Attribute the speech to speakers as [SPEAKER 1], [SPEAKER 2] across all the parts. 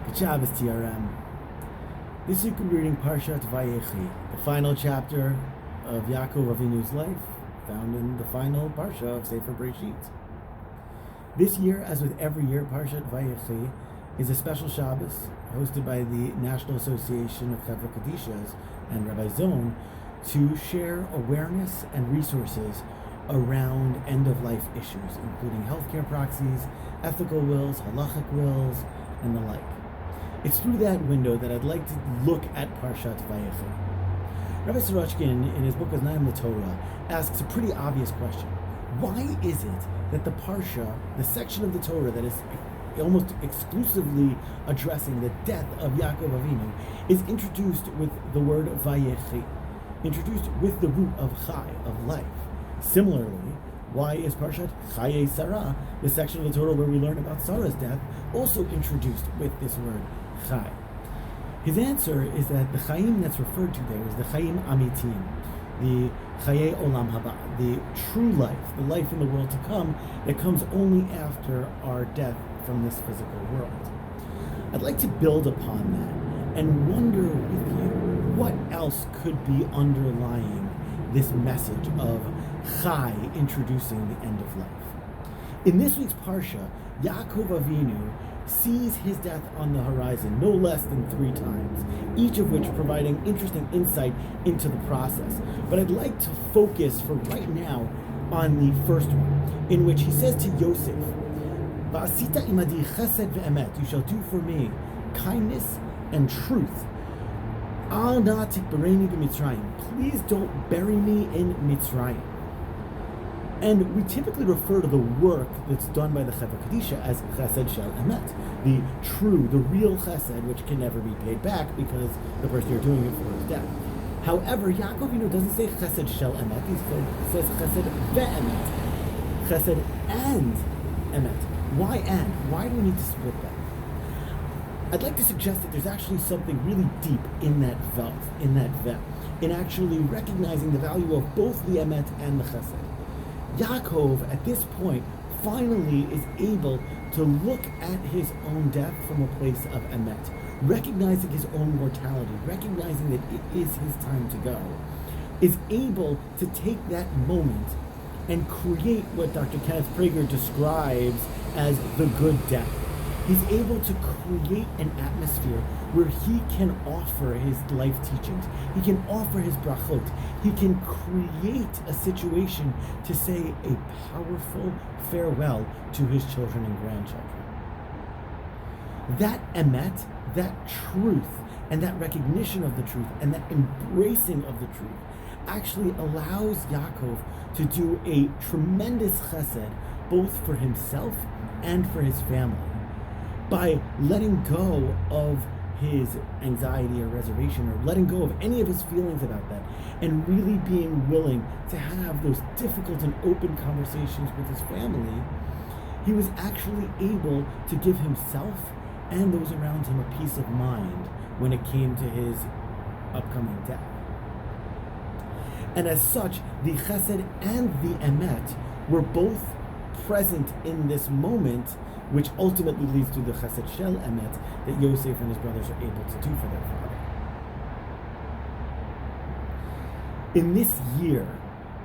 [SPEAKER 1] Good Shabbos, TRM. This week we're reading Parashat Vayechi, the final chapter of Yaakov Avinu's life, found in the final Parsha of Sefer Bereshit. This year, as with every year, Parashat Vayechi is a special Shabbos hosted by the National Association of Chevra Kadishas and Rabbi Zone to share awareness and resources around end-of-life issues, including healthcare proxies, ethical wills, halachic wills, and the like. It's through that window that I'd like to look at Parashat Vayechi. Rabbi Sorochkin, in his book Oznaim LeTorah, asks a pretty obvious question. Why is it that the Parsha, the section of the Torah that is almost exclusively addressing the death of Yaakov Avinu, is introduced with the word Vayechi, introduced with the root of Chai, of life? Similarly, why is Parshat Chaye Sarah, the section of the Torah where we learn about Sarah's death, also introduced with this word Chai? His answer is that the Chaim that's referred to there is the Chaim Amitim, the Chaye Olam Haba, the true life, the life in the world to come that comes only after our death from this physical world. I'd like to build upon that and wonder with you what else could be underlying this message of Chai introducing the end of life. In this week's Parsha, Yaakov Avinu sees his death on the horizon no less than 3 times, each of which providing interesting insight into the process. But I'd like to focus for right now on the first one, in which he says to Yosef, "Va'asita imadi chesed ve'emet, you shall do for me kindness and truth. Al na tikbareni b'Mitzrayim, please don't bury me in Mitzrayim." And we typically refer to the work that's done by the Chevra Kadisha as chesed shel emet, the true, the real chesed, which can never be paid back because the person you're doing it for is dead. However, Yaakov Avinu doesn't say chesed shel emet, he says chesed ve'emet, chesed and emet. Why and? Why do we need to split that? I'd like to suggest that there's actually something really deep in that vav, in actually recognizing the value of both the emet and the chesed. Yaakov, at this point, finally is able to look at his own death from a place of emet, recognizing his own mortality, recognizing that it is his time to go, is able to take that moment and create what Dr. Kenneth Prager describes as the good death. He's able to create an atmosphere where he can offer his life teachings. He can offer his brachot. He can create a situation to say a powerful farewell to his children and grandchildren. That emet, that truth, and that recognition of the truth, and that embracing of the truth actually allows Yaakov to do a tremendous chesed, both for himself and for his family, by letting go of his anxiety or reservation, or letting go of any of his feelings about that, and really being willing to have those difficult and open conversations with his family. He was actually able to give himself and those around him a peace of mind when it came to his upcoming death. And as such, the chesed and the emet were both present in this moment, which ultimately leads to the chesed shel emet that Yosef and his brothers are able to do for their father. In this year,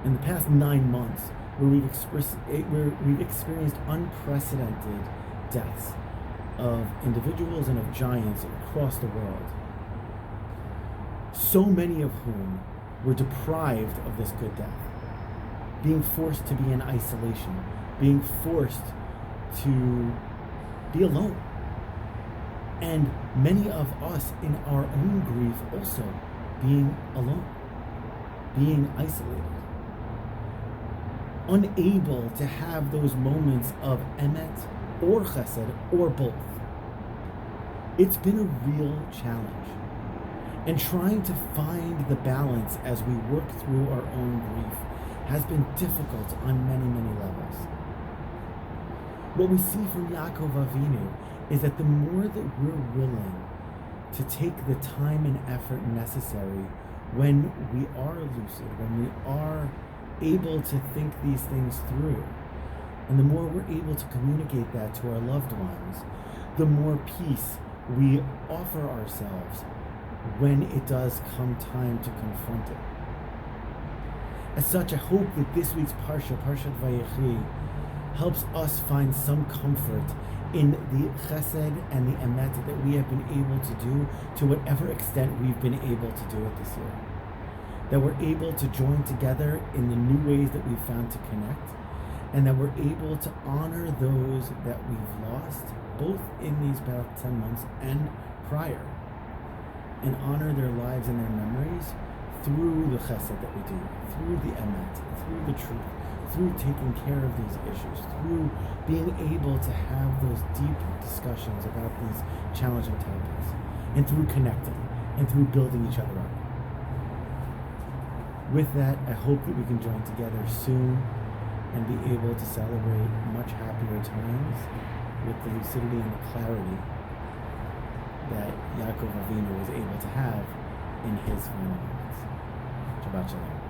[SPEAKER 1] in the past 9 months, where we've experienced unprecedented deaths of individuals and of giants across the world, so many of whom were deprived of this good death, being forced to be in isolation, being forced to be alone. And many of us in our own grief also being alone, being isolated, unable to have those moments of emet or chesed or both. It's been a real challenge. And trying to find the balance as we work through our own grief has been difficult on many, many levels. What we see from Yaakov Avinu is that the more that we're willing to take the time and effort necessary when we are lucid, when we are able to think these things through, and the more we're able to communicate that to our loved ones, the more peace we offer ourselves when it does come time to confront it. As such, I hope that this week's Parshat Vayechi, helps us find some comfort in the chesed and the emet that we have been able to do to whatever extent we've been able to do it this year. That we're able to join together in the new ways that we've found to connect, and that we're able to honor those that we've lost, both in these past 10 months and prior, and honor their lives and their memories through the chesed that we do, through the emet, through the truth, through taking care of these issues, through being able to have those deep discussions about these challenging topics, and through connecting, and through building each other up. With that, I hope that we can join together soon and be able to celebrate much happier times with the lucidity and the clarity that Yaakov Avinu was able to have in his final moments. Shabbat Shalom.